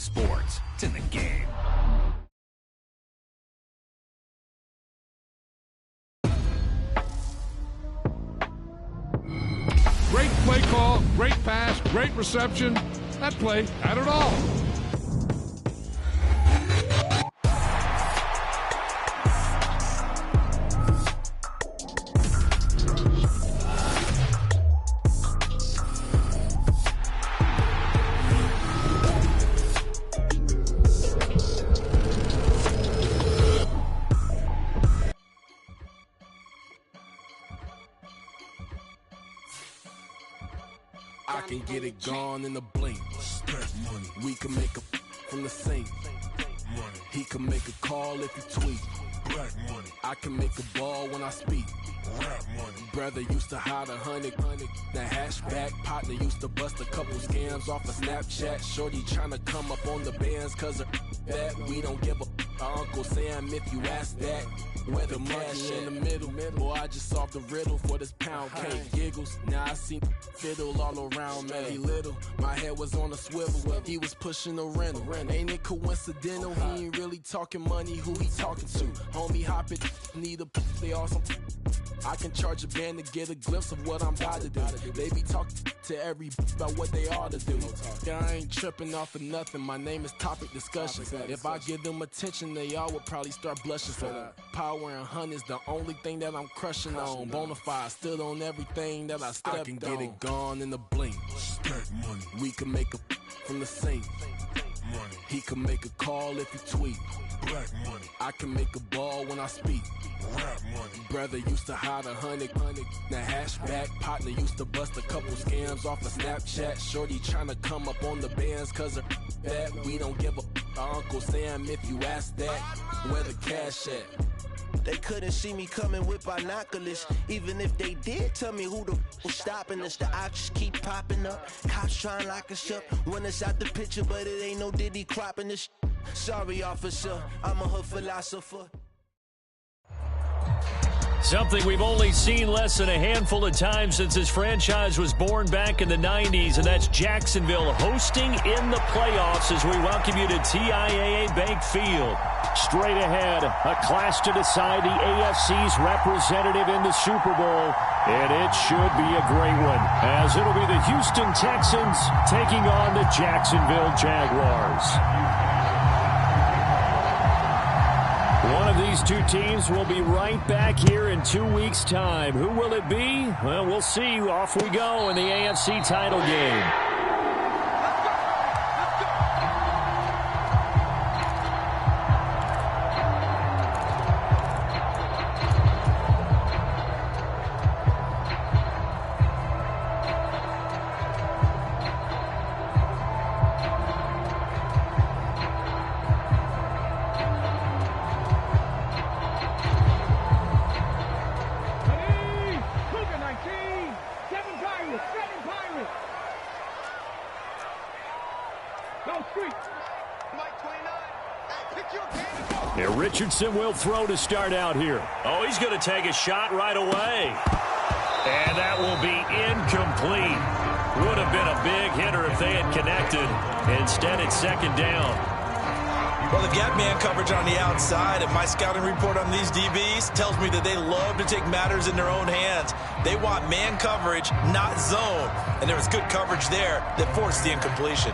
sports. It's in the game. Great play call, great pass, great reception. That play had it all. I can get it gone in a blink. Money. We can make a from the sink. Money. He can make a call if he tweet. Black money. I can make a ball when I speak. Rap money. Brother used to hide 100. The hashback partner used to bust a couple scams off of Snapchat. Shorty tryna come up on the bands cause of that. We don't give a Uncle Sam if you ask that. Where the cash in the middle. Boy, I just solved the riddle for this pound cake. Giggles, now I see fiddle all around me. Little, my head was on a swivel. He was pushing a rental. Ain't it coincidental? He ain't really talking money. Who he talking to? Homie hopping, need a they awesome. I can charge a band to get a glimpse of what I'm about to do. They be talking to every about what they ought to do. Yeah, I ain't tripping off of nothing. My name is topic discussion. If I give them attention, they all would probably start blushing. So power and hunt is the only thing that I'm crushing on. Bonafide, stood on everything that I stepped on. I can get it gone in a blink. Money. We can make a from the sink. Money. He can make a call if he tweet. Black money. I can make a ball when I speak. Rap money. Brother used to hide 100. The hashback partner used to bust a couple scams off of Snapchat. Shorty tryna come up on the bands cause of that. We don't give a Uncle Sam if you ask that. Where the cash at? They couldn't see me coming with binoculars. Even if they did, tell me who the f was stopping us. The options keep popping up. Cops trying to lock us up. When it's out the picture, but it ain't no Diddy cropping this. Sorry, officer, I'm a hood philosopher. Something we've only seen less than a handful of times since this franchise was born back in the 90s, and that's Jacksonville hosting in the playoffs as we welcome you to TIAA Bank Field. Straight ahead, a clash to decide the AFC's representative in the Super Bowl, and it should be a great one, as it'll be the Houston Texans taking on the Jacksonville Jaguars. One of these two teams will be right back here in 2 weeks' time. Who will it be? Well, we'll see. Off we go in the AFC title game. Now Richardson will throw to start out here. Oh, he's going to take a shot right away. And that will be incomplete. Would have been a big hitter if they had connected. Instead, it's second down. Well, they've got man coverage on the outside, and my scouting report on these DBs tells me that they love to take matters in their own hands. They want man coverage, not zone. And there was good coverage there that forced the incompletion.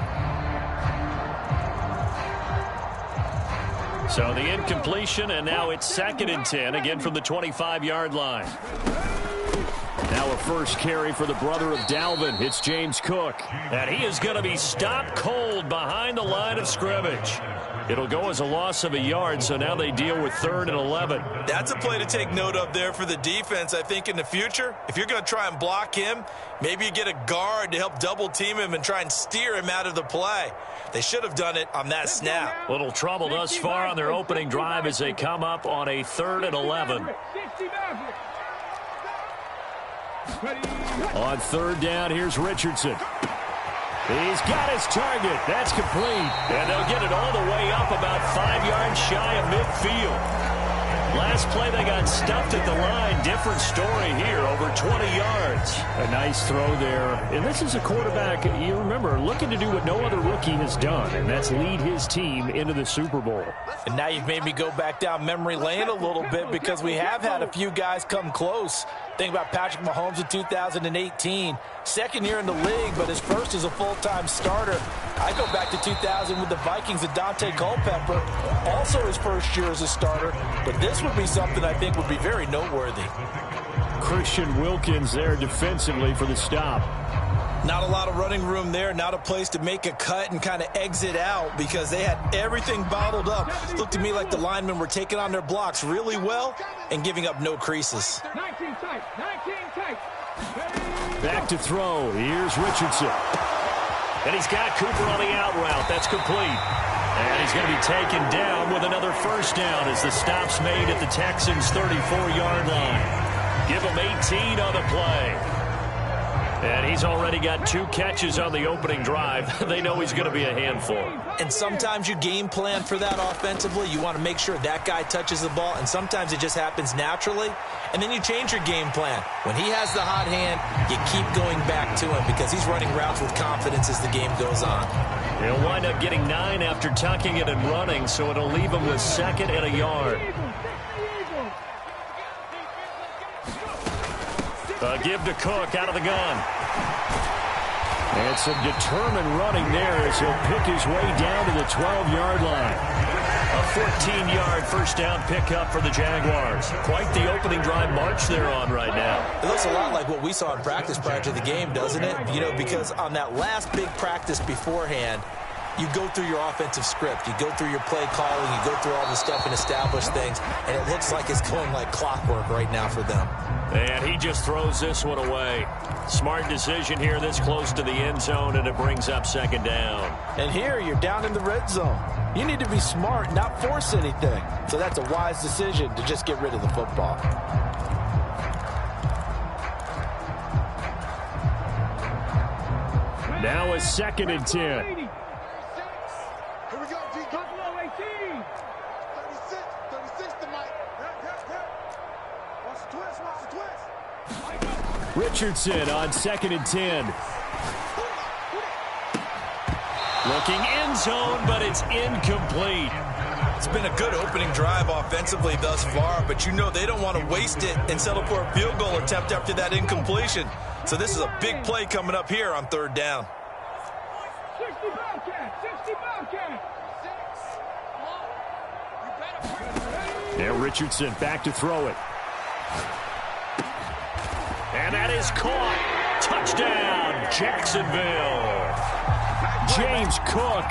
So the incompletion, and now it's 2nd and 10, again from the 25-yard line. Now a first carry for the brother of Dalvin. It's James Cook. And he is going to be stopped cold behind the line of scrimmage. It'll go as a loss of a yard, so now they deal with 3rd and 11. That's a play to take note of there for the defense, I think, in the future. If you're going to try and block him, maybe you get a guard to help double-team him and try and steer him out of the play. They should have done it on that snap. Little trouble thus far on their opening drive as they come up on a 3rd and 11. On 3rd down, here's Richardson. He's got his target. That's complete. And they'll get it all the way up about 5 yards shy of midfield. last play, they got stuffed at the line. Different story here, over 20 yards. A nice throw there. And this is a quarterback, you remember, looking to do what no other rookie has done, and that's lead his team into the Super Bowl. And now you've made me go back down memory lane a little bit because we have had a few guys come close. Think about Patrick Mahomes in 2018. Second year in the league, but his first as a full-time starter. I go back to 2000 with the Vikings and Dante Culpepper. Also his first year as a starter. But this would be something I think would be very noteworthy. Christian Wilkins there defensively for the stop. Not a lot of running room there. Not a place to make a cut and kind of exit out because they had everything bottled up. It looked to me like the linemen were taking on their blocks really well and giving up no creases. 19 tight, 19 tight. Back to throw. Here's Richardson. And he's got Cooper on the out route. That's complete. And he's going to be taken down with another first down as the stop's made at the Texans' 34-yard line. Give him 18 on the play. And he's already got 2 catches on the opening drive. They know he's going to be a handful. And sometimes you game plan for that offensively. You want to make sure that guy touches the ball, and sometimes it just happens naturally. And then you change your game plan. When he has the hot hand, you keep going back to him because he's running routes with confidence as the game goes on. He'll wind up getting 9 after tucking it and running, so it'll leave him with 2nd and a yard. Give to Cook out of the gun. And some determined running there as he'll pick his way down to the 12-yard line. A 14-yard first down pickup for the Jaguars. Quite the opening drive march they're on right now. It looks a lot like what we saw in practice prior to the game, doesn't it? You know, because on that last big practice beforehand, you go through your offensive script. You go through your play calling. You go through all the stuff and establish things. And it looks like it's going like clockwork right now for them. And he just throws this one away. Smart decision here this close to the end zone, and it brings up 2nd down. And here you're down in the red zone. You need to be smart, not force anything. So that's a wise decision to just get rid of the football. Now a 2nd and 10. Here we go, D. Buffalo 18. 36 to Mike. Watch the twist, watch the twist. Richardson on 2nd and 10. Looking end zone, but it's incomplete. It's been a good opening drive offensively thus far, but you know they don't want to waste it and settle for a field goal attempt after that incompletion. So this is a big play coming up here on 3rd down. 60 Bobcat, 60 Bobcat. Now Richardson back to throw it. And that is caught. Touchdown, Jacksonville. James Cook.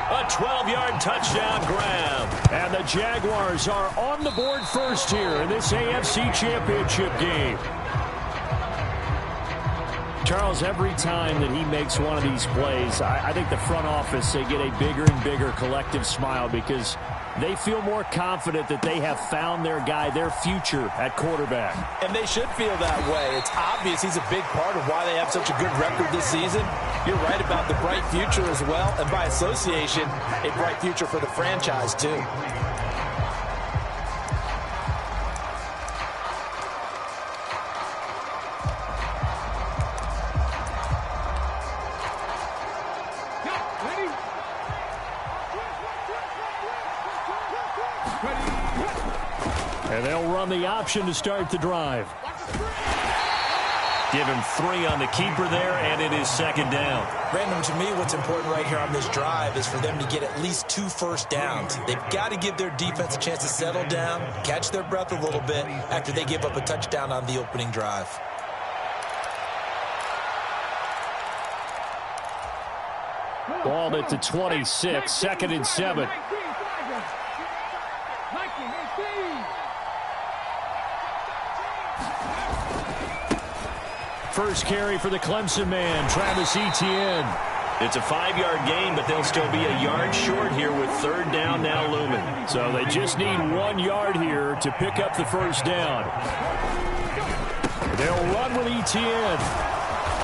A 12-yard touchdown grab. And the Jaguars are on the board first here in this AFC Championship game. Charles, every time that he makes one of these plays, I think the front office, they get a bigger and bigger collective smile because they feel more confident that they have found their guy, their future at quarterback. And they should feel that way. It's obvious he's a big part of why they have such a good record this season. You're right about the bright future as well, and by association, a bright future for the franchise too. And they'll run the option to start the drive. Give him 3 on the keeper there, and it is 2nd down. Brandon, to me, what's important right here on this drive is for them to get at least 2 first downs. They've got to give their defense a chance to settle down, catch their breath a little bit after they give up a touchdown on the opening drive. Ball at the 26, 2nd and 7. First carry for the Clemson man, Travis Etienne. It's a 5-yard gain, but they'll still be a yard short here with 3rd down now looming. So they just need 1 yard here to pick up the first down. They'll run with Etienne.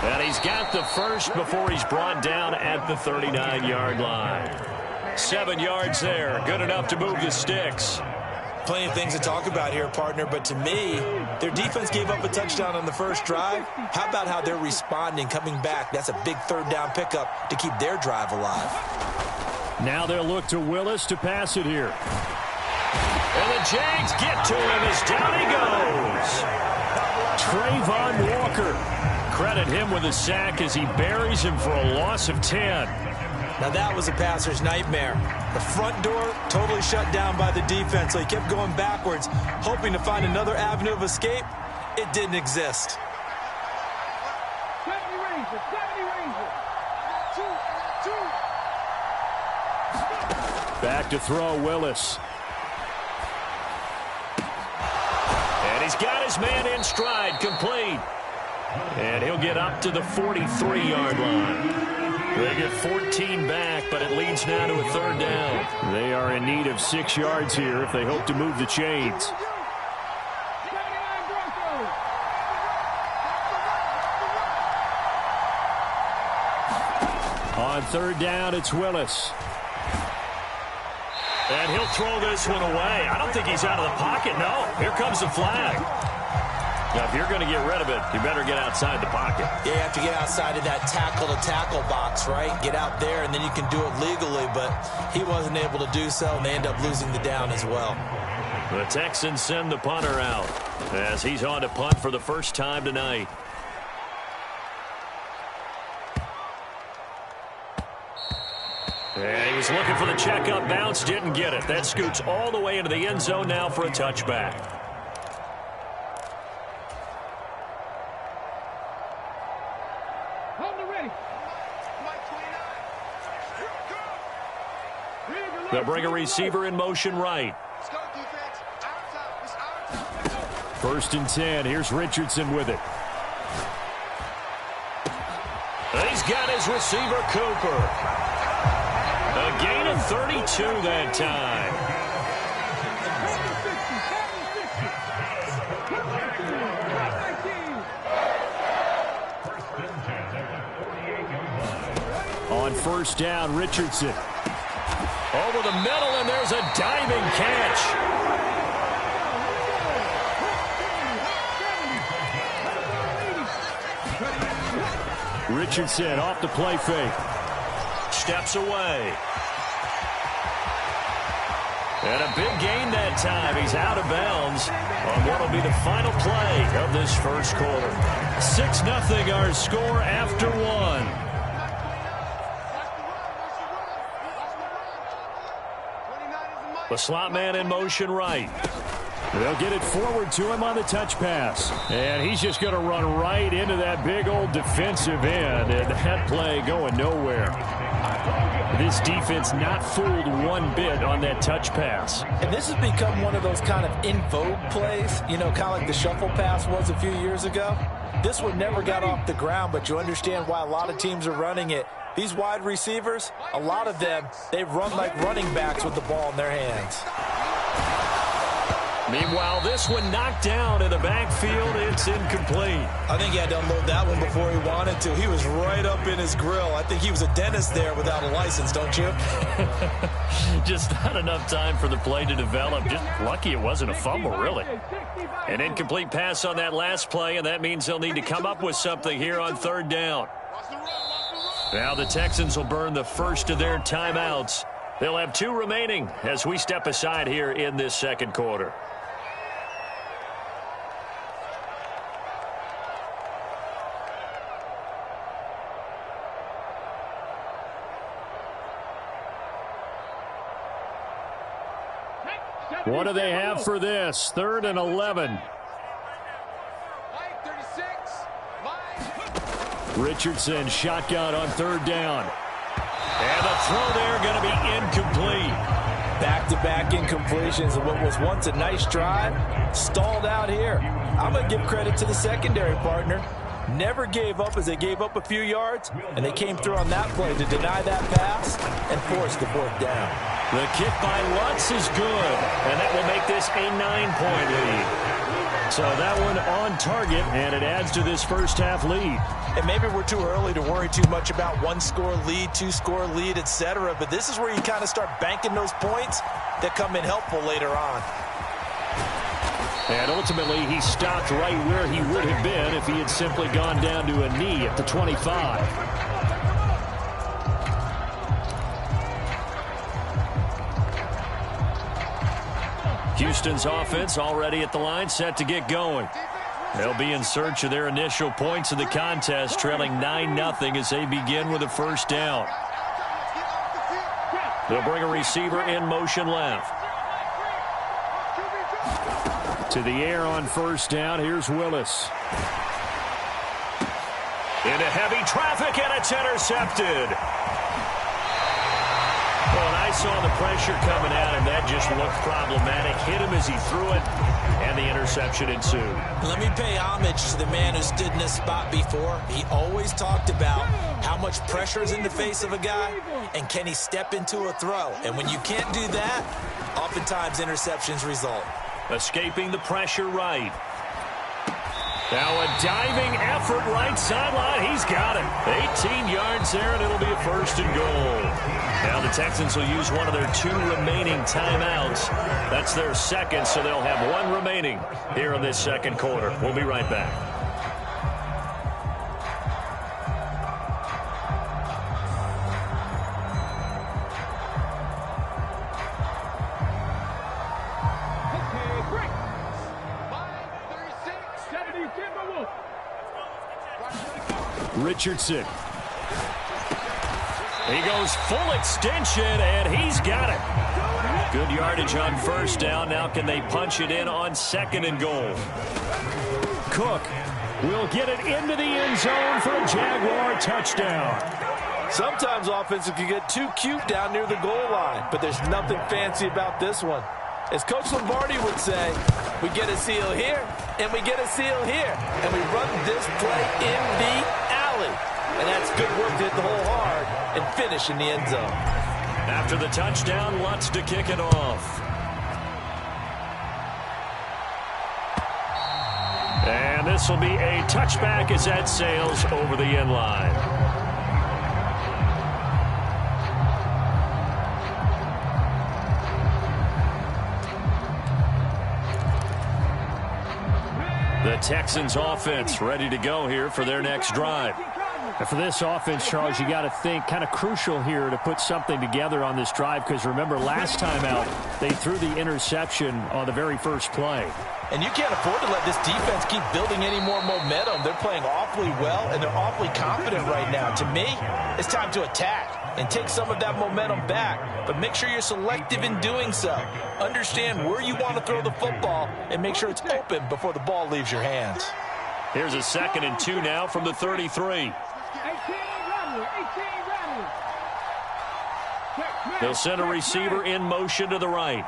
And he's got the first before he's brought down at the 39-yard line. 7 yards there, good enough to move the sticks. Plenty of things to talk about here, partner, but to me, their defense gave up a touchdown on the first drive. How about how they're responding, coming back? That's a big third down pickup to keep their drive alive. Now they'll look to Willis to pass it here. And the Jags get to him as down he goes. Trayvon Walker. Credit him with a sack as he buries him for a loss of 10. Now that was a passer's nightmare. The front door totally shut down by the defense, so he kept going backwards, hoping to find another avenue of escape. It didn't exist. Back to throw, Willis. And he's got his man in stride, complete. And he'll get up to the 43-yard line. They get 14 back, but it leads now to a third down. They are in need of 6 yards here if they hope to move the chains. On third down, it's Willis. And he'll throw this one away. I don't think he's out of the pocket. No, here comes the flag. Now, if you're going to get rid of it, you better get outside the pocket. Yeah, you have to get outside of that tackle-to-tackle box, right? Get out there, and then you can do it legally, but he wasn't able to do so, and they end up losing the down as well. The Texans send the punter out as he's on to punt for the first time tonight. And he was looking for the checkup bounce, didn't get it. That scoots all the way into the end zone now for a touchback. They'll bring a receiver in motion right. First and 10. Here's Richardson with it. He's got his receiver, Cooper. A gain of 32 that time. On first down, Richardson. Over the middle, and there's a diving catch. Richardson off the play fake. Steps away. And a big gain that time. He's out of bounds on what will be the final play of this first quarter. 6-0 our score after one. The slot man in motion right. They'll get it forward to him on the touch pass. And he's just going to run right into that big old defensive end. And that play going nowhere. This defense not fooled one bit on that touch pass. And this has become one of those kind of in vogue plays, you know, kind of like the shuffle pass was a few years ago. This one never got off the ground, but you understand why a lot of teams are running it. These wide receivers, a lot of them, they run like running backs with the ball in their hands. Meanwhile, this one knocked down in the backfield. It's incomplete. I think he had to unload that one before he wanted to. He was right up in his grill. I think he was a dentist there without a license, don't you? Just not enough time for the play to develop. Just lucky it wasn't a fumble, really. An incomplete pass on that last play, and that means they'll need to come up with something here on third down. Now the Texans will burn the first of their timeouts. They'll have 2 remaining as we step aside here in this second quarter. What do they have for this? 3rd and 11. Richardson shotgun on third down. And the throw there going to be incomplete. Back-to-back incompletions of what was once a nice drive, stalled out here. I'm going to give credit to the secondary partner. Never gave up as they gave up a few yards, and they came through on that play to deny that pass and force the 4th down. The kick by Lutz is good, and that will make this a 9-point lead. So that one on target, and it adds to this first half lead. And maybe we're too early to worry too much about 1-score lead, 2-score lead, etc. But this is where you kind of start banking those points that come in helpful later on. And ultimately, he stopped right where he would have been if he had simply gone down to a knee at the 25. Houston's offense already at the line, set to get going. They'll be in search of their initial points of the contest, trailing 9-0 as they begin with a first down. They'll bring a receiver in motion left. To the air on first down. Here's Willis. Into heavy traffic, and it's intercepted. Well, and I saw the pressure coming at him. That just looked problematic. Hit him as he threw it, and the interception ensued. Let me pay homage to the man who stood in this spot before. He always talked about how much pressure is in the face of a guy, and can he step into a throw. And when you can't do that, oftentimes interceptions result. Escaping the pressure right. Now a diving effort right sideline. He's got it. 18 yards there, and it'll be a first and goal. Now the Texans will use one of their 2 remaining timeouts. That's their second, so they'll have 1 remaining here in this second quarter. We'll be right back. Richardson. He goes full extension, and he's got it. Good yardage on first down. Now can they punch it in on second and goal? Cook will get it into the end zone for a Jaguar touchdown. Sometimes offenses can get too cute down near the goal line, but there's nothing fancy about this one. As Coach Lombardi would say, we get a seal here, and we get a seal here, and we run this play in the alley. And that's good work to hit the hole hard and finish in the end zone. After the touchdown, Lutz to kick it off. And this will be a touchback as that sails over the end line. The Texans offense ready to go here for their next drive. And for this offense, Charles, you got to think kind of crucial here to put something together on this drive, because remember last time out they threw the interception on the very first play. And you can't afford to let this defense keep building any more momentum. They're playing awfully well, and they're awfully confident right now. To me, it's time to attack and take some of that momentum back. But make sure you're selective in doing so. Understand where you want to throw the football and make sure it's open before the ball leaves your hands. Here's a 2nd and 2 now from the 33. They'll send a receiver in motion to the right.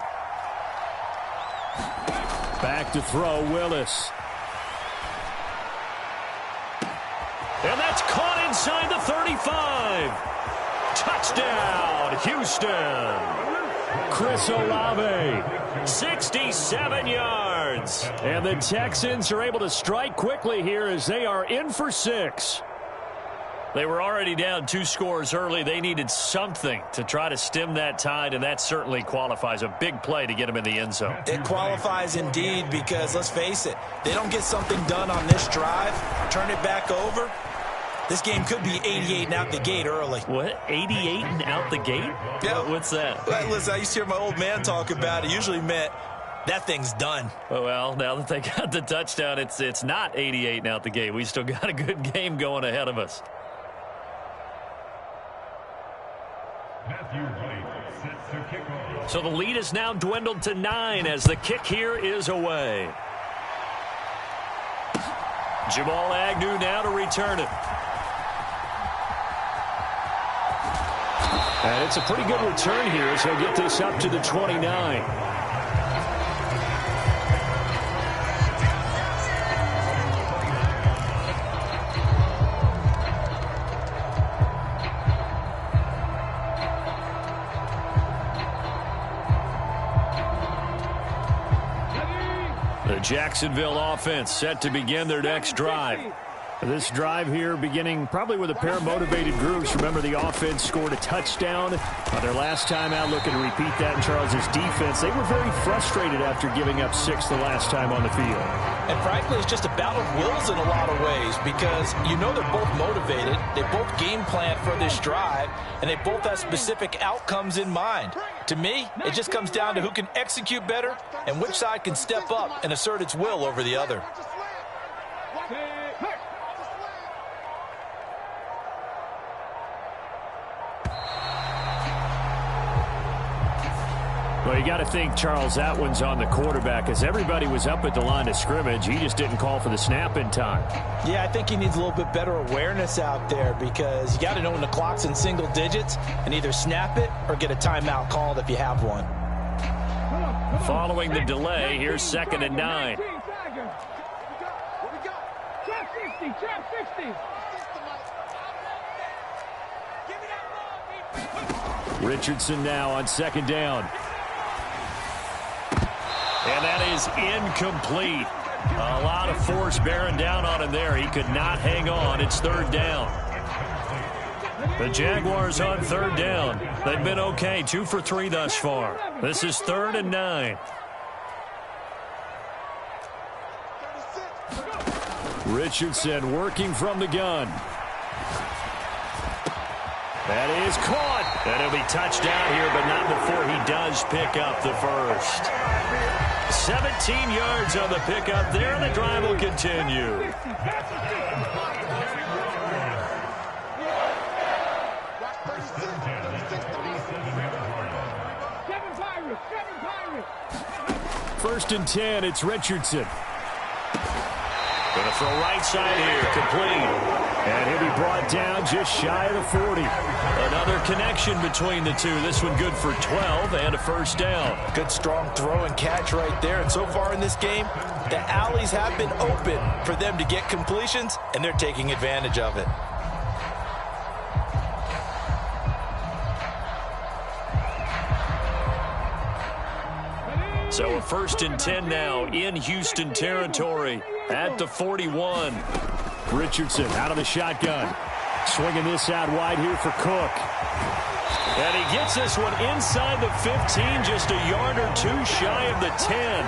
Back to throw, Willis. And that's caught inside the 35. Touchdown, Houston. Chris Olave. 67 yards. And the Texans are able to strike quickly here as they are in for 6. They were already down 2 scores early. They needed something to try to stem that tide, and that certainly qualifies. A big play to get them in the end zone. It qualifies indeed, because let's face it, they don't get something done on this drive, turn it back over, this game could be 88 and out the gate early. What? 88 and out the gate? Yeah. What's that? Listen, I used to hear my old man talk about it. Usually meant that thing's done. Well, now that they got the touchdown, it's not 88 and out the gate. We still got a good game going ahead of us. So the lead is now dwindled to 9 as the kick here is away. Jamal Agnew now to return it. And it's a pretty good return here as he'll get this up to the 29. The Jacksonville offense set to begin their next drive. This drive here beginning probably with a pair of motivated groups. Remember, the offense scored a touchdown on their last time out. Looking to repeat that in Charles' defense. They were very frustrated after giving up 6 the last time on the field. And frankly, it's just a battle of wills in a lot of ways because you know they're both motivated. They both game plan for this drive, and they both have specific outcomes in mind. To me, it just comes down to who can execute better and which side can step up and assert its will over the other. Well, you got to think, Charles, that one's on the quarterback as everybody was up at the line of scrimmage. He just didn't call for the snap in time. Yeah, I think he needs a little bit better awareness out there because you got to know when the clock's in single digits and either snap it or get a timeout called if you have one. Following the delay, here's 2nd and 9. Richardson now on 2nd down. And that is incomplete. A lot of force bearing down on him there. He could not hang on. It's 3rd down. The Jaguars on 3rd down. They've been okay. 2 for 3 thus far. This is 3rd and 9. Richardson working from the gun. That is caught. And he'll be touchdown here, but not before he does pick up the first. 17 yards on the pickup there, and the drive will continue. First and 10, it's Richardson. Going to throw right side here, complete. And he'll be brought down just shy of the 40. Another connection between the two. This one good for 12 and a first down. Good strong throw and catch right there. And so far in this game, the alleys have been open for them to get completions, and they're taking advantage of it. So a 1st and 10 now in Houston territory at the 41. Richardson out of the shotgun. Swinging this out wide here for Cook. And he gets this one inside the 15, just a yard or 2 shy of the 10.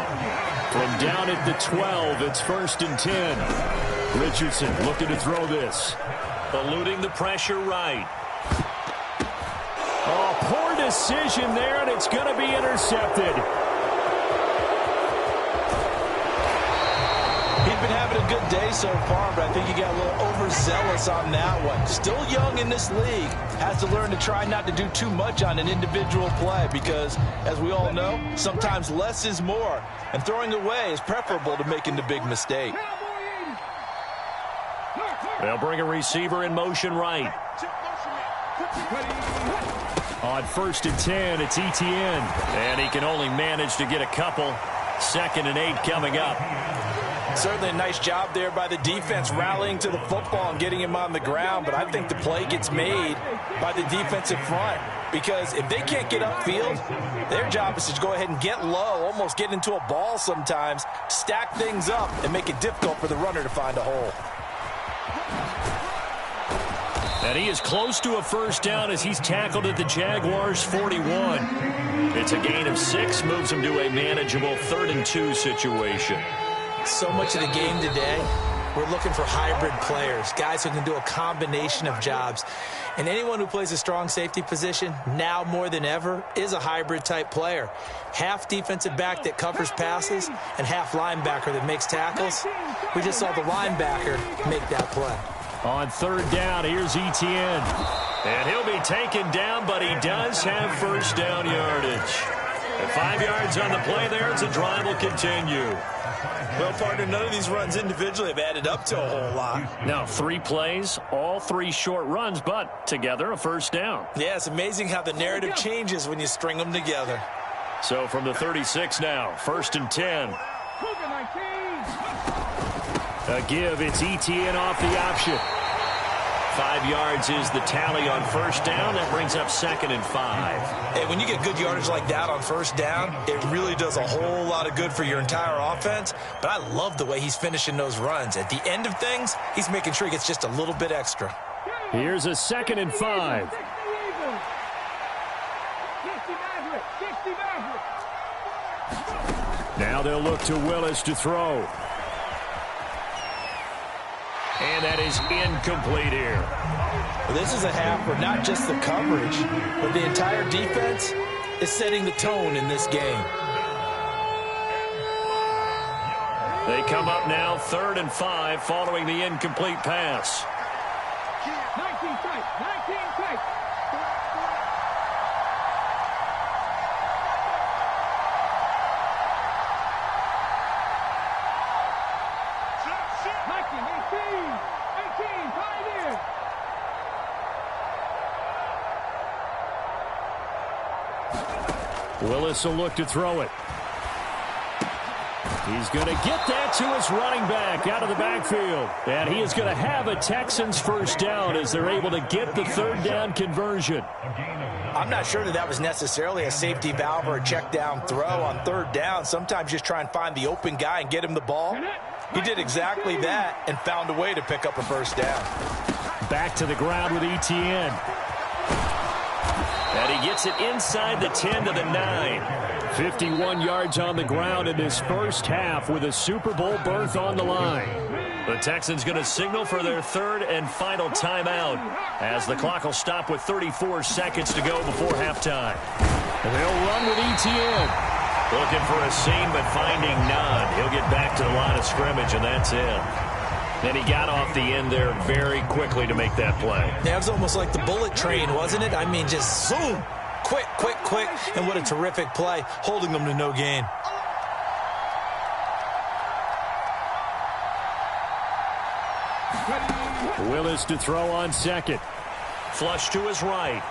From down at the 12, it's 1st and 10. Richardson looking to throw this. Eluding the pressure right. Oh, poor decision there, and it's going to be intercepted. Been having a good day so far, but I think he got a little overzealous on that one. Still young in this league. Has to learn to try not to do too much on an individual play because, as we all know, sometimes less is more. And throwing away is preferable to making the big mistake. They'll bring a receiver in motion right. On 1st and 10, it's Etienne. And he can only manage to get a couple. 2nd and 8 coming up. Certainly a nice job there by the defense rallying to the football and getting him on the ground, but I think the play gets made by the defensive front because if they can't get upfield, their job is to go ahead and get low, almost get into a ball sometimes, stack things up, and make it difficult for the runner to find a hole. And he is close to a first down as he's tackled at the Jaguars' 41. It's a gain of 6, moves him to a manageable 3rd and 2 situation. So much of the game today, we're looking for hybrid players, guys who can do a combination of jobs. And anyone who plays a strong safety position, now more than ever, is a hybrid type player. Half defensive back that covers passes and half linebacker that makes tackles. We just saw the linebacker make that play. On 3rd down, here's Etienne. And he'll be taken down, but he does have first down yardage. And 5 yards on the play there as the drive will continue. Well, partner, none of these runs individually have added up to a whole lot. Now, 3 plays, all 3 short runs, but together a first down. Yeah, it's amazing how the narrative changes when you string them together. So from the 36 now, 1st and 10. A give, it's Etienne off the option. 5 yards is the tally on first down. That brings up 2nd and 5. Hey, when you get good yardage like that on first down, it really does a whole lot of good for your entire offense. But I love the way he's finishing those runs. At the end of things, he's making sure he gets just a little bit extra. Here's a 2nd and 5. Now they'll look to Willis to throw. And that is incomplete here. Well, this is a half where not just the coverage, but the entire defense is setting the tone in this game. They come up now 3rd and 5 following the incomplete pass. 19 strikes, 19 strikes. Willis will look to throw it. He's going to get that to his running back out of the backfield. And he is going to have a Texans first down as they're able to get the 3rd down conversion. I'm not sure that was necessarily a safety valve or a check down throw on 3rd down. Sometimes just try and find the open guy and get him the ball. He did exactly that and found a way to pick up a first down. Back to the ground with Etienne. And he gets it inside the 10 to the 9. 51 yards on the ground in his first half with a Super Bowl berth on the line. The Texans going to signal for their 3rd and final timeout as the clock will stop with 34 seconds to go before halftime. And they'll run with Etienne. Looking for a seam but finding none. He'll get back to the line of scrimmage and that's it. And he got off the end there very quickly to make that play. That was almost like the bullet train, wasn't it? I mean, just zoom. Quick, quick, quick. And what a terrific play, holding them to no gain. Willis to throw on 2nd. Flush to his right.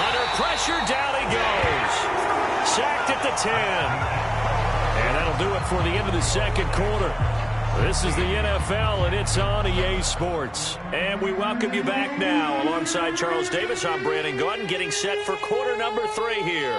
Under pressure, down he goes. Sacked at the 10. And that'll do it for the end of the 2nd quarter. This is the NFL, and it's on EA Sports. And we welcome you back now. Alongside Charles Davis, I'm Brandon Gaudin, getting set for quarter number 3 here.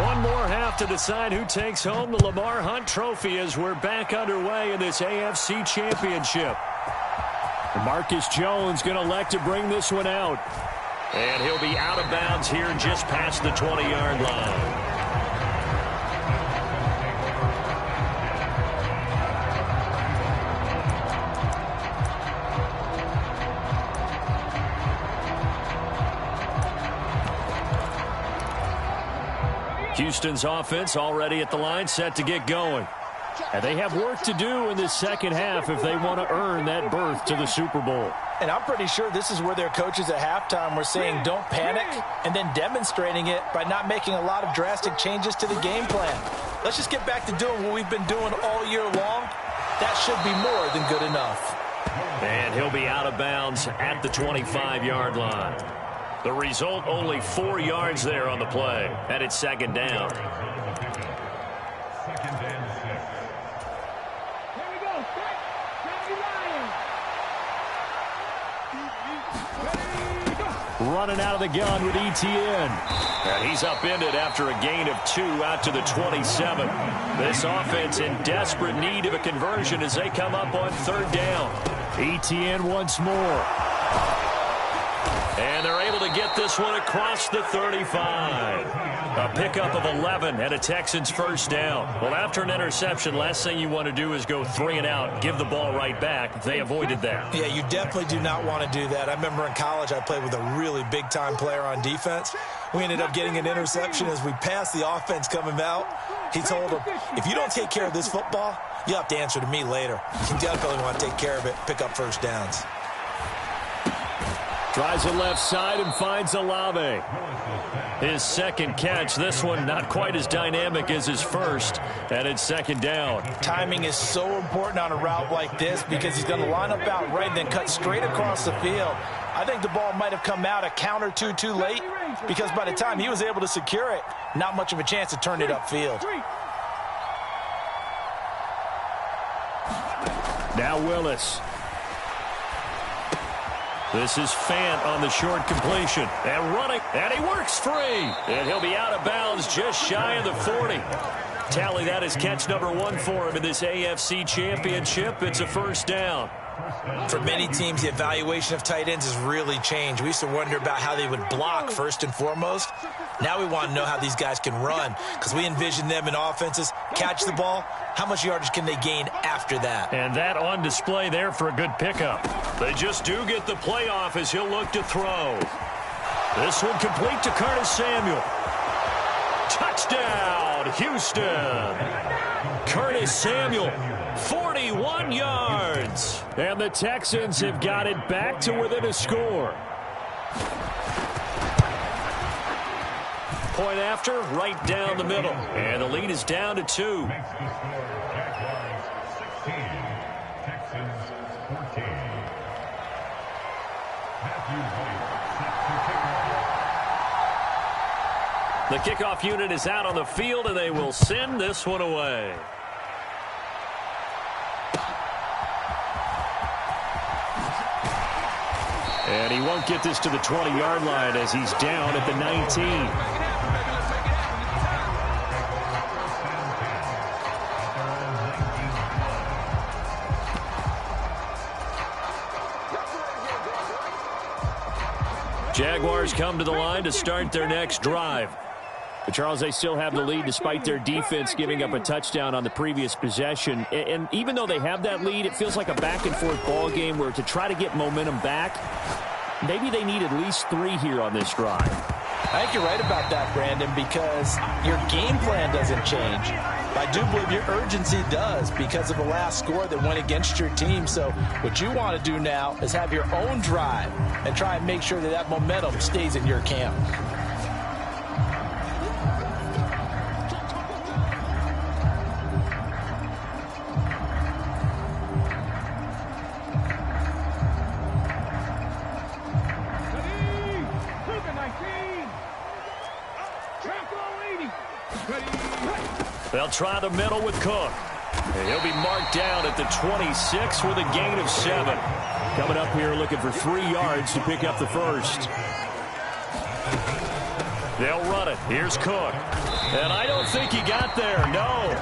One more half to decide who takes home the Lamar Hunt Trophy as we're back underway in this AFC Championship. Marcus Jones going to elect to bring this one out. And he'll be out of bounds here just past the 20-yard line. Houston's offense already at the line, set to get going. And they have work to do in this 2nd half if they want to earn that berth to the Super Bowl. And I'm pretty sure this is where their coaches at halftime were saying don't panic and then demonstrating it by not making a lot of drastic changes to the game plan. Let's just get back to doing what we've been doing all year long. That should be more than good enough. And he'll be out of bounds at the 25-yard line. The result, only 4 yards there on the play. And it's 2nd down. Running out of the gun with Etienne. And he's upended after a gain of 2 out to the 27. This offense in desperate need of a conversion as they come up on 3rd down. Etienne once more. And they're able to get this one across the 35. A pickup of 11 and a Texans first down. Well, after an interception, last thing you want to do is go 3 and out, give the ball right back. They avoided that. Yeah, you definitely do not want to do that. I remember in college I played with a really big-time player on defense. We ended up getting an interception as we passed the offense coming out. He told him, if you don't take care of this football, you have to answer to me later. You definitely want to take care of it, pick up first downs. Tries the left side and finds Olave. His 2nd catch. This one not quite as dynamic as his first. And it's 2nd down. Timing is so important on a route like this because he's going to line up out right and then cut straight across the field. I think the ball might have come out a count or two too late, because by the time he was able to secure it, not much of a chance to turn it upfield. Now Willis. This is Fant on the short completion. And running. And he works free. And he'll be out of bounds just shy of the 40. Tally, that is catch number 1 for him in this AFC Championship. It's a first down. For many teams, the evaluation of tight ends has really changed. We used to wonder about how they would block first and foremost. Now we want to know how these guys can run, because we envision them in offenses catch the ball. How much yardage can they gain after that? And that on display there for a good pickup. They just do get the playoff as he'll look to throw. This one complete to Curtis Samuel. Touchdown, Houston. Curtis Samuel, 41 yards. And the Texans have got it back to within a score. Point after, right down the middle. And the lead is down to 2. The kickoff unit is out on the field, and they will send this one away. And he won't get this to the 20-yard line as he's down at the 19. Jaguars come to the line to start their next drive. But Charles, they still have the lead despite their defense giving up a touchdown on the previous possession. And even though they have that lead, it feels like a back-and-forth ball game where to try to get momentum back, maybe they need at least 3 here on this drive. I think you're right about that, Brandon, because your game plan doesn't change. I do believe your urgency does because of the last score that went against your team. So what you want to do now is have your own drive and try and make sure that that momentum stays in your camp. They'll try the middle with Cook. And he'll be marked down at the 26 with a gain of 7. Coming up here looking for 3 yards to pick up the first. They'll run it. Here's Cook. And I don't think he got there. No.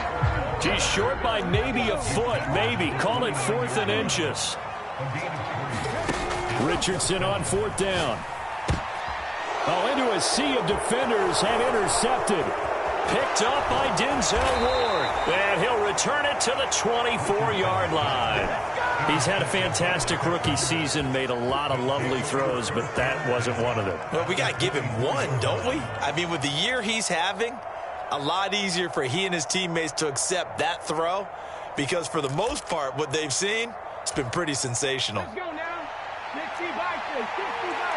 He's short by maybe a foot. Maybe. Call it 4th and inches. Richardson on 4th down. Oh, into a sea of defenders and intercepted. Picked up by Denzel Ward. And he'll return it to the 24-yard line. He's had a fantastic rookie season, made a lot of lovely throws, but that wasn't one of them. Well, we got to give him one, don't we? I mean, with the year he's having, a lot easier for he and his teammates to accept that throw, because for the most part, what they've seen, it's been pretty sensational. Let's go now. 60 by 60 by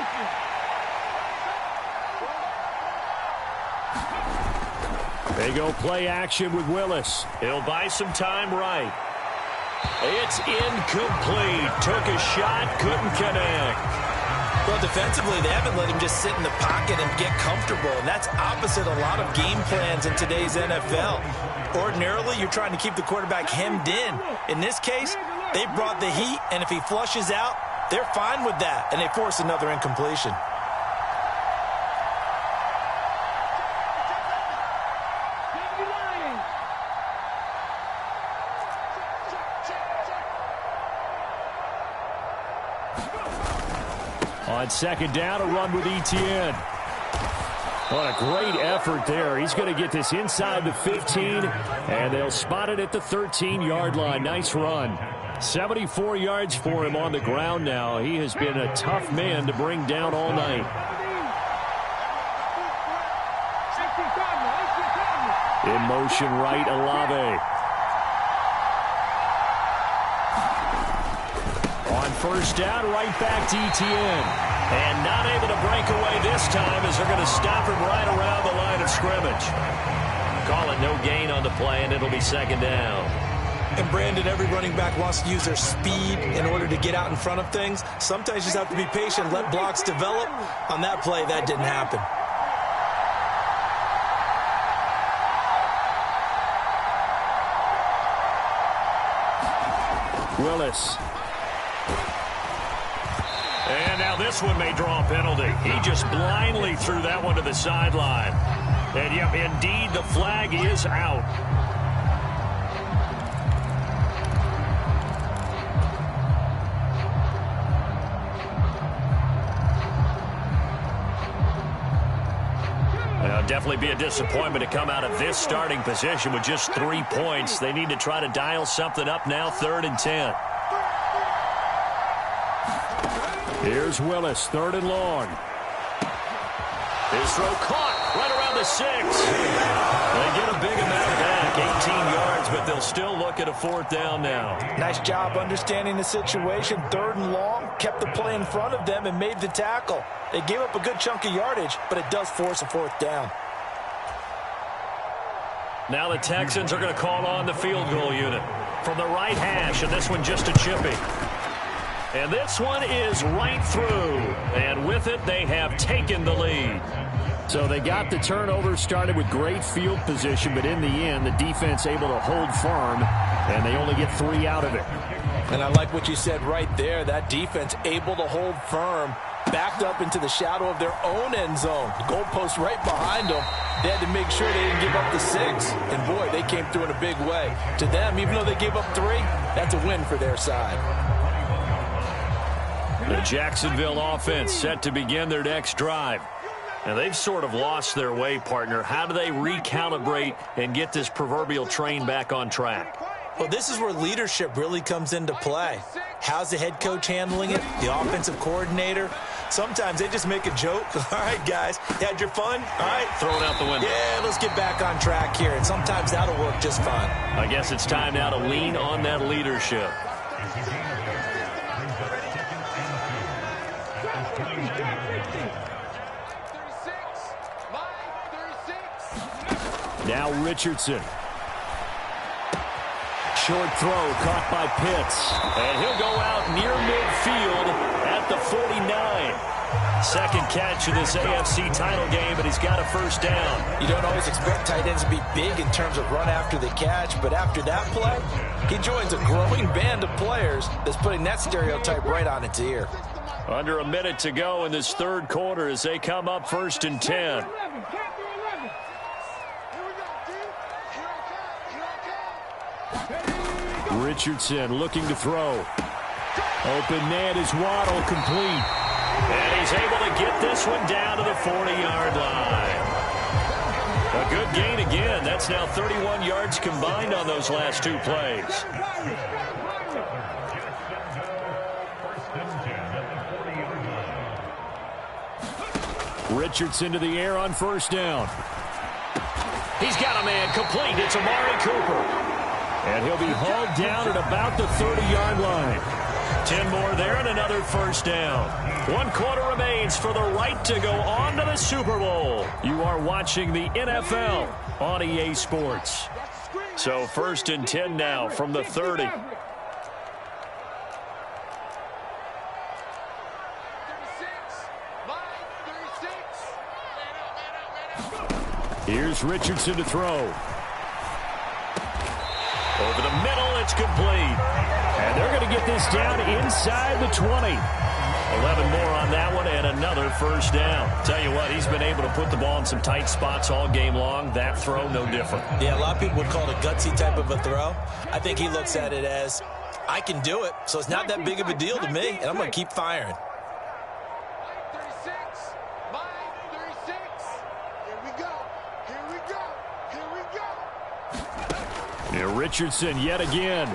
They go play action with Willis. He'll buy some time right. It's incomplete. Took a shot, couldn't connect. Well, defensively, they haven't let him just sit in the pocket and get comfortable, and that's opposite a lot of game plans in today's NFL. Ordinarily, you're trying to keep the quarterback hemmed in. In this case, they brought the heat, and if he flushes out, they're fine with that, and they force another incompletion. On 2nd down, a run with Etienne. What a great effort there. He's going to get this inside the 15, and they'll spot it at the 13-yard line. Nice run. 74 yards for him on the ground now. He has been a tough man to bring down all night. In motion right, Olave. On 1st down, right back to Etienne. And not able to break away this time as they're going to stop him right around the line of scrimmage. Call it no gain on the play, and it'll be 2nd down. And Brandon, every running back wants to use their speed in order to get out in front of things. Sometimes you just have to be patient, let blocks develop. On that play, that didn't happen. Willis. And now this one may draw a penalty. He just blindly threw that one to the sideline. And, yep, indeed, the flag is out. It'll definitely be a disappointment to come out of this starting position with just 3 points. They need to try to dial something up now, 3rd and 10. Here's Willis, 3rd and long. His throw caught right around the 6. They get a big amount back, 18 yards, but they'll still look at a 4th down now. Nice job understanding the situation. 3rd and long, kept the play in front of them and made the tackle. They gave up a good chunk of yardage, but it does force a 4th down. Now the Texans are going to call on the field goal unit from the right hash, and this one just a chippy. And this one is right through. And with it, they have taken the lead. So they got the turnover started with great field position, but in the end, the defense able to hold firm, and they only get 3 out of it. And I like what you said right there. That defense able to hold firm, backed up into the shadow of their own end zone. The goalpost right behind them. They had to make sure they didn't give up the 6. And, boy, they came through in a big way. To them, even though they gave up 3, that's a win for their side. The Jacksonville offense set to begin their next drive. And they've sort of lost their way, partner. How do they recalibrate and get this proverbial train back on track? Well, this is where leadership really comes into play. How's the head coach handling it? The offensive coordinator? Sometimes they just make a joke. All right, guys, you had your fun? All right. Throw it out the window. Yeah, let's get back on track here. And sometimes that'll work just fine. I guess it's time now to lean on that leadership. Now Richardson. Short throw caught by Pitts. And he'll go out near midfield at the 49. Second catch of this AFC title game, and he's got a 1st down. You don't always expect tight ends to be big in terms of run after the catch, but after that play, he joins a growing band of players that's putting that stereotype right on its ear. Under a minute to go in this 3rd quarter as they come up 1st and 10. Richardson looking to throw. Open man is Waddle, complete. And he's able to get this one down to the 40-yard line. A good gain again. That's now 31 yards combined on those last 2 plays. Richardson to the air on 1st down. He's got a man complete. It's Amari Cooper. And he'll be hauled down at about the 30-yard line. 10 more there and another 1st down. 1 quarter remains for the right to go on to the Super Bowl. You are watching the NFL on EA Sports. So 1st and 10 now from the 30. Here's Richardson to throw. Over the middle, it's complete. And they're going to get this down inside the 20. 11 more on that one and another 1st down. Tell you what, he's been able to put the ball in some tight spots all game long. That throw, no different. Yeah, a lot of people would call it a gutsy type of a throw. I think he looks at it as, I can do it, so it's not that big of a deal to me, and I'm going to keep firing. Richardson yet again.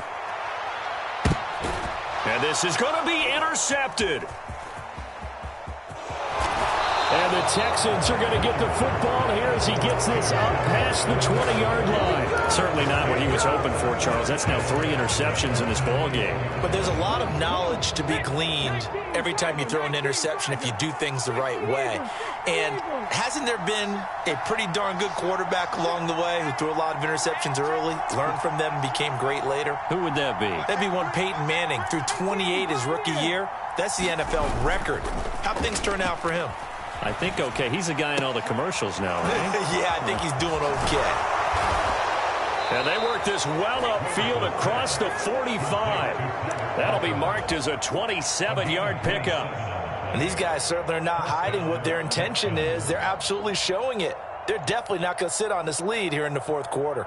And this is going to be intercepted. And the Texans are going to get the football here as he gets this up past the 20-yard line. Certainly not what he was hoping for, Charles. That's now 3 interceptions in this ball game. But there's a lot of knowledge to be gleaned every time you throw an interception if you do things the right way. And hasn't there been a pretty darn good quarterback along the way who threw a lot of interceptions early, learned from them, and became great later? Who would that be? That'd be one Peyton Manning. Threw 28 his rookie year. That's the NFL record. How'd things turn out for him? I think okay. He's a guy in all the commercials now, right? Yeah, I think he's doing okay. And they work this well upfield across the 45. That'll be marked as a 27-yard pickup. And these guys certainly are not hiding what their intention is. They're absolutely showing it. They're definitely not going to sit on this lead here in the fourth quarter.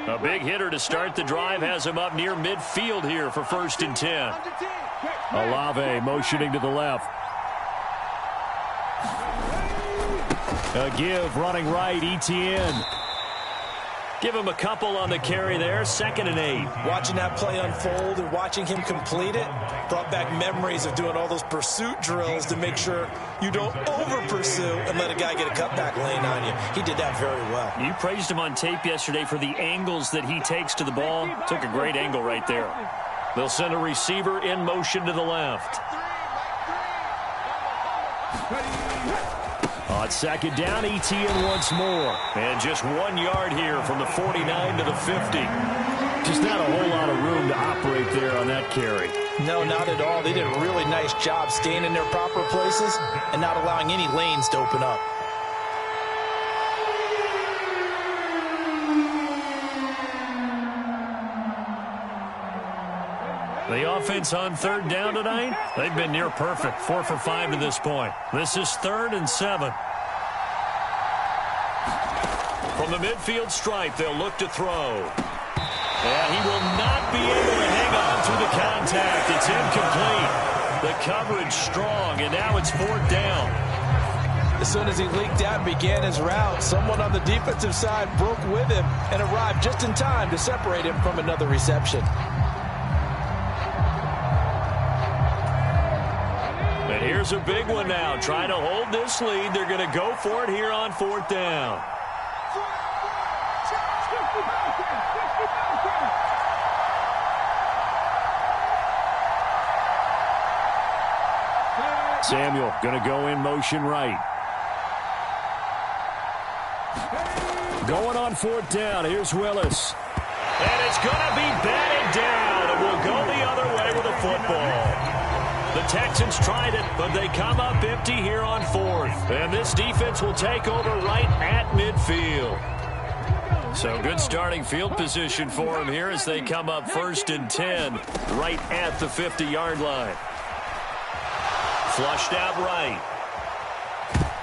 A big hitter to start the drive has him up near midfield here for 1st and 10. Olave motioning to the left. A give running right, Etienne. Give him a couple on the carry there, 2nd and 8. Watching that play unfold and watching him complete it brought back memories of doing all those pursuit drills to make sure you don't over-pursue and let a guy get a cutback lane on you. He did that very well. You praised him on tape yesterday for the angles that he takes to the ball. Took a great angle right there. They'll send a receiver in motion to the left. On 2nd down, Etienne once more. And just 1 yard here from the 49 to the 50. Just not a whole lot of room to operate there on that carry. No, not at all. They did a really nice job staying in their proper places and not allowing any lanes to open up. The offense on 3rd down tonight, they've been near perfect. 4 for 5 to this point. This is 3rd and 7. From the midfield stripe, they'll look to throw. And he will not be able to hang on through the contact. It's incomplete. The coverage strong, and now it's 4th down. As soon as he leaked out and began his route, someone on the defensive side broke with him and arrived just in time to separate him from another reception. And here's a big one now. Trying to hold this lead. They're going to go for it here on 4th down. Samuel going to go in motion right. Going on 4th down. Here's Willis. And it's going to be batted down. It will go the other way with a football. The Texans tried it, but they come up empty here on 4th. And this defense will take over right at midfield. So good starting field position for them here as they come up 1st and 10 right at the 50-yard line. Flushed out right.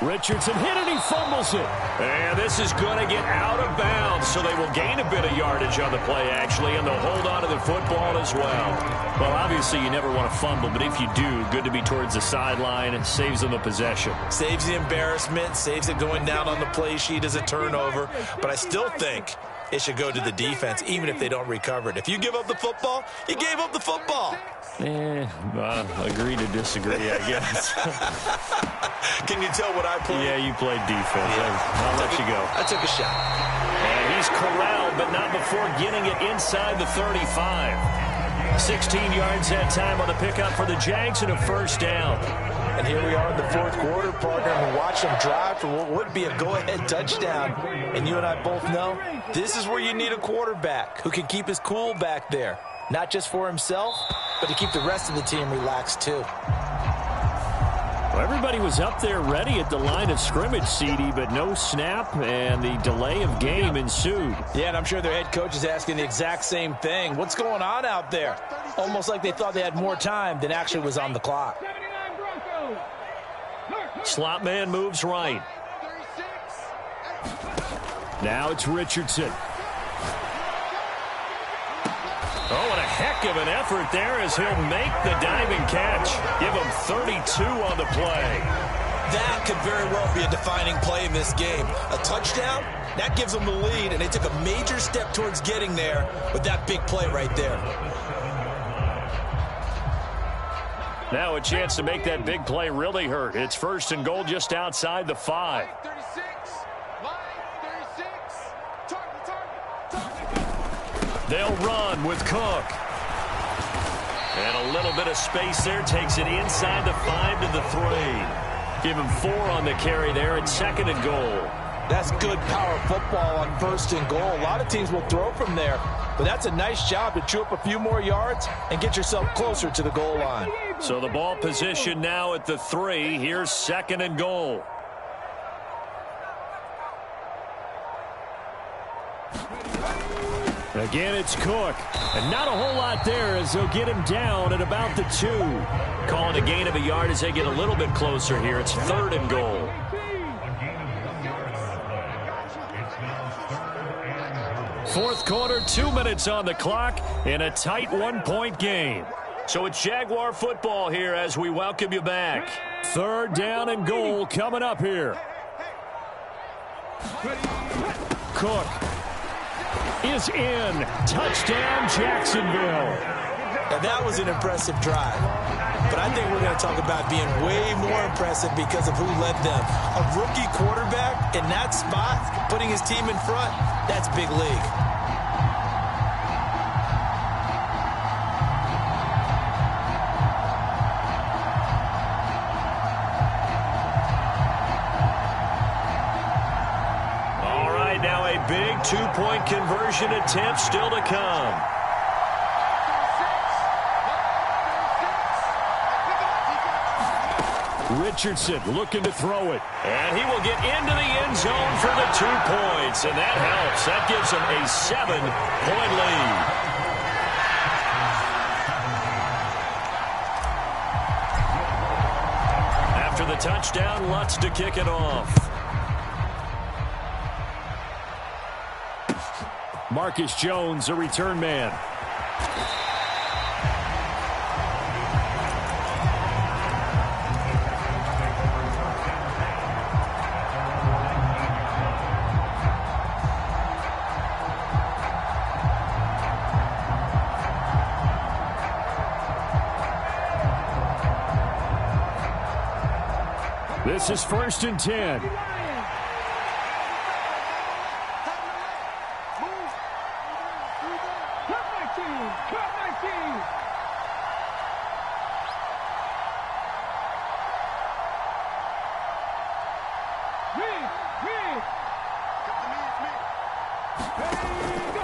Richardson hit it, he fumbles it. And this is going to get out of bounds, so they will gain a bit of yardage on the play, actually, and they'll hold on to the football as well. Well, obviously, you never want to fumble, but if you do, good to be towards the sideline. It saves them a possession. Saves the embarrassment, saves it going down on the play sheet as a turnover. But I still think it should go to the defense, even if they don't recover it. If you give up the football, you gave up the football. Agree to disagree, I guess. Can you tell what I played? Yeah, you played defense. Yeah. I'll let you go. I took a shot. And he's corralled, but not before getting it inside the 35. 16 yards that time on the pickup for the Jags and a 1st down. And here we are in the 4th quarter, partner, and watch them drive for what would be a go-ahead touchdown. And you and I both know this is where you need a quarterback who can keep his cool back there. Not just for himself, but to keep the rest of the team relaxed, too. Well, everybody was up there ready at the line of scrimmage, CD, but no snap, and the delay of game ensued. Yeah, and I'm sure their head coach is asking the exact same thing. What's going on out there? Almost like they thought they had more time than actually was on the clock. Slot man moves right. Now it's Richardson. Oh, and a heck of an effort there as he'll make the diving catch. Give him 32 on the play. That could very well be a defining play in this game. A touchdown That gives them the lead, and they took a major step towards getting there with that big play right there. Now a chance to make that big play really hurt. It's 1st and goal just outside the 5. They'll run with Cook. And a little bit of space there. Takes it inside the 5 to the 3. Give him 4 on the carry there. It's 2nd and goal. That's good power football on 1st and goal. A lot of teams will throw from there, but that's a nice job to chew up a few more yards and get yourself closer to the goal line. So the ball position now at the 3. Here's 2nd and goal. Again, it's Cook. And not a whole lot there as they'll get him down at about the 2. Calling a gain of a yard as they get a little bit closer here. It's 3rd and goal. Fourth quarter, 2 minutes on the clock in a tight 1-point game. So it's Jaguar football here as we welcome you back. 3rd down and goal coming up here. Cook is in. Touchdown, Jacksonville. And that was an impressive drive. But I think we're going to talk about being way more impressive because of who led them. A rookie quarterback in that spot, putting his team in front, that's big league. All right, now a big 2-point conversion attempt still to come. Richardson looking to throw it. And he will get into the end zone for the 2 points. And that helps. That gives him a 7-point lead. After the touchdown, Lutz to kick it off. Marcus Jones, a return man. This is 1st and 10.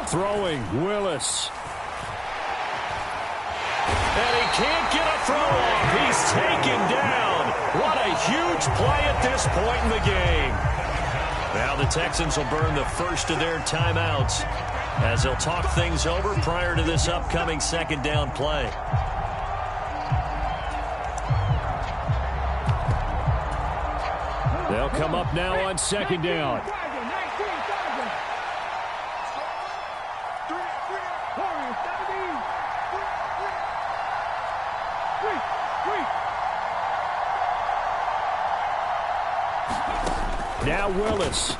Throwing, Willis. And he can't get a throw off. He's taken down. What a huge play at this point in the game. Now the Texans will burn the first of their timeouts as they'll talk things over prior to this upcoming 2nd down play. They'll come up now on 2nd down. Now Willis.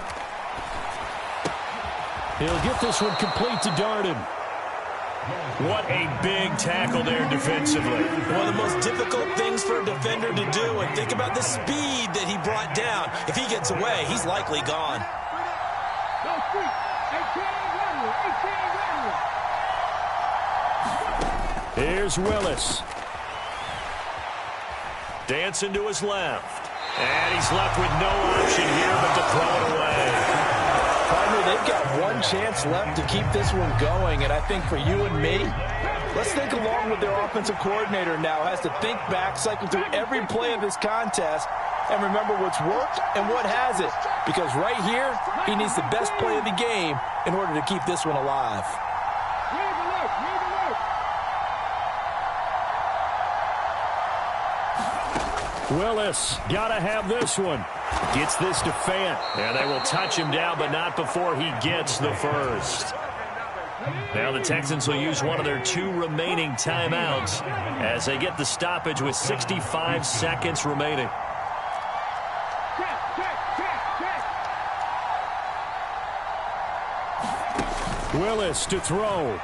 He'll get this one complete to Darden. What a big tackle there defensively. One of the most difficult things for a defender to do. And think about the speed that he brought down. If he gets away, he's likely gone. Here's Willis. Dancing to his left. And he's left with no option here but to throw it away. Partner, they've got one chance left to keep this one going. And I think for you and me, let's think along with their offensive coordinator now. Has to think back, cycle through every play of this contest, and remember what's worked and what hasn't. Because right here, he needs the best play of the game in order to keep this one alive. Willis, gotta have this one. Gets this to Fant. And they will touch him down, but not before he gets the first. Now the Texans will use one of their 2 remaining timeouts as they get the stoppage with 65 seconds remaining. Willis to throw.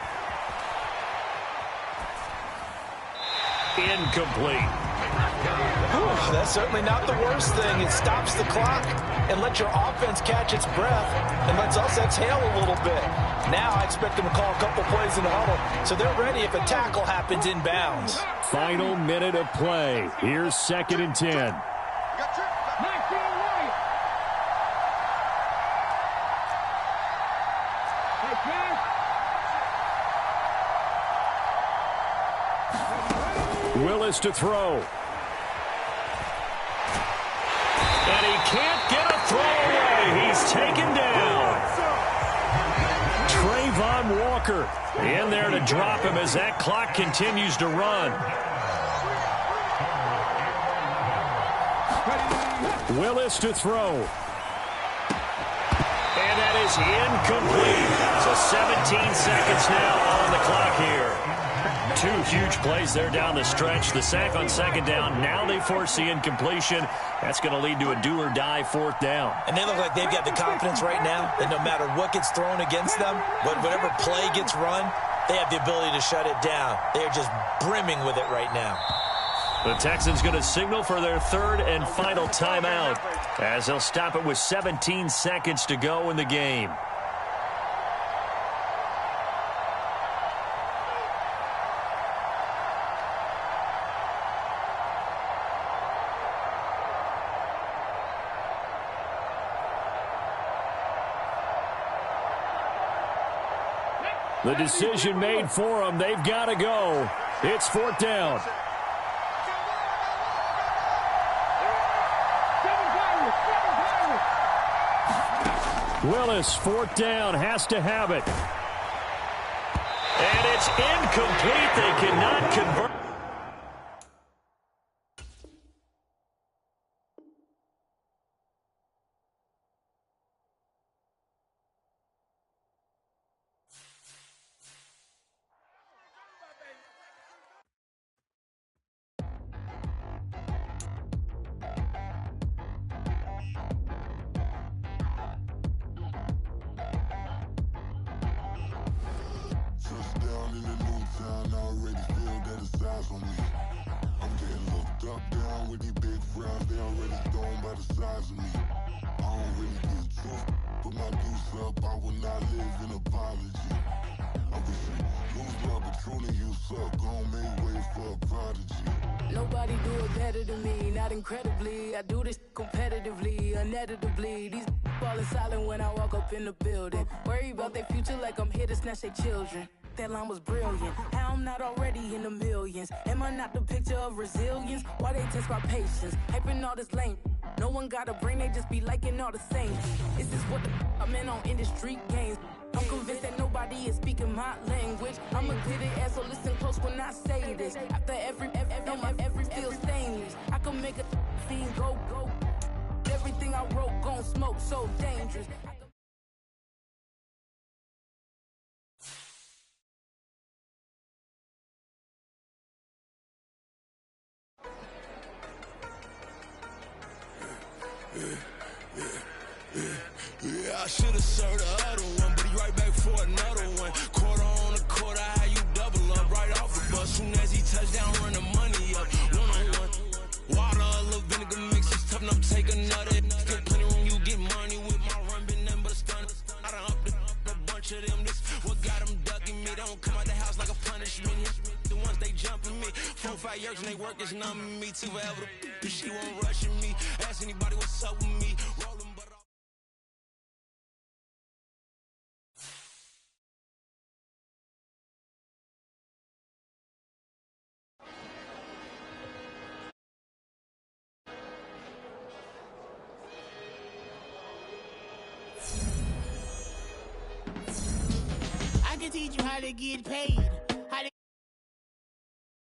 Incomplete. Whew, that's certainly not the worst thing. It stops the clock and lets your offense catch its breath and lets us exhale a little bit. Now I expect them to call a couple plays in the huddle so they're ready if a tackle happens inbounds. Final minute of play. Here's 2nd and 10. Willis to throw. And he can't get a throw away. He's taken down. Trayvon Walker In there to drop him as that clock continues to run. Willis to throw. And that is incomplete. So 17 seconds now on the clock here. 2 huge plays there down the stretch. The sack on 2nd down. Now they force the incompletion. That's going to lead to a do-or-die 4th down. And they look like they've got the confidence right now that no matter what gets thrown against them, whatever play gets run, they have the ability to shut it down. They are just brimming with it right now. The Texans going to signal for their 3rd and final timeout as they'll stop it with 17 seconds to go in the game. The decision made for them. They've got to go. It's 4th down. Willis, 4th down, has to have it. And it's incomplete. They cannot convert. Nobody do it better than me, not incredibly. I do this competitively, uneditably. These falling silent when I walk up in the building. Worry about their future like I'm here to snatch their children. That line was brilliant. How I'm not already in the millions. Am I not the picture of resilience? Why they test my patience? Hyping all this lame. No one got a brain, they just be liking all the same. Is this what the I'm in on industry games? I'm convinced that nobody is speaking my language. I'm a good ass, so listen close when I say this. After every feel stainless. I can make a scene go. Everything I wrote gon' smoke, so dangerous. Yeah, I should've served the other one, but he right back for another one. Quarter on a quarter, how you double up right off the bus. Soon as he touch down, run the money up. One-on-one. Water, a little vinegar mix, it's tough enough to take another. Still plenty room, you get money with my run, been nothing but a stun. I done up a bunch of them, this what got them ducking me. They don't come out the house like a punishment. The ones they jumping me. 4-5 years and they work is numbing me. Too forever the she won't rushing me. Ask anybody what's up with me. Rolling but I can teach you how to get paid.